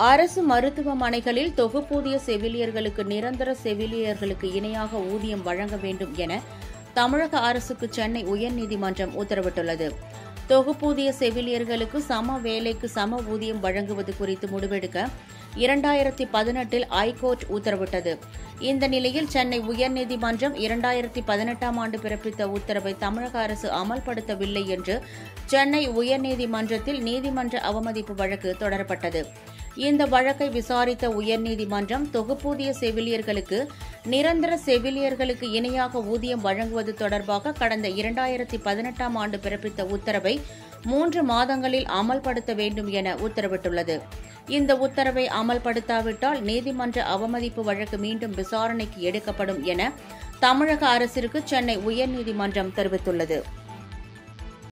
அரசு மருத்துவமனைகளில் தொகுப்பூதிய செவிலியர்களுக்கு நிரந்தர செவிலியர்களுக்கு இணையாக ஊதியம் வழங்க வேண்டும் என தமிழக அரசுக்கு சென்னை உயர்நீதிமன்றம் உத்தரவிட்டுள்ளது. தொகுப்பூதிய செவிலியர்களுக்கு சம வேலைக்கு சம ஊதியம் வழங்குவது குறித்து முடிவெடுக்க 2018 ஐகோர்ட் உத்தரவிட்டது. இந்த நிலையில் சென்னை உயர்நீதிமன்றம் 2018 ஆண்டு பிறப்பித்த உத்தரவை தமிழக அரசு அமல்படுத்தவில்லை என்று சென்னை உயர்நீதிமன்றத்தில் நீதிமன்ற அவமதிப்பு வழக்கு தொடரப்பட்டது. இந்த வழக்கை விசாரித்த உயர்நீதிமன்றம் தொகுப்பூதிய செவிலியர்களுக்கு நிரந்தர செவிலியர்களுக்கு இணையாக ஊதியம் வழங்குவது தொடர்பாக கடந்த 2018 ஆண்டு பிறப்பித்த உத்தரவை 3 மாதங்களில் அமல்படுத்த வேண்டும் என உத்தரவிட்டுள்ளது. இந்த உத்தரவை அமல்படுத்தாவிட்டால் நீதிமன்ற அவமதிப்பு வழக்கு மீண்டும் விசாரணைக்கு எடுக்கப்படும் என தமிழக அரசிற்கு சென்னை உயர்நீதிமன்றம் தெரிவித்துள்ளது.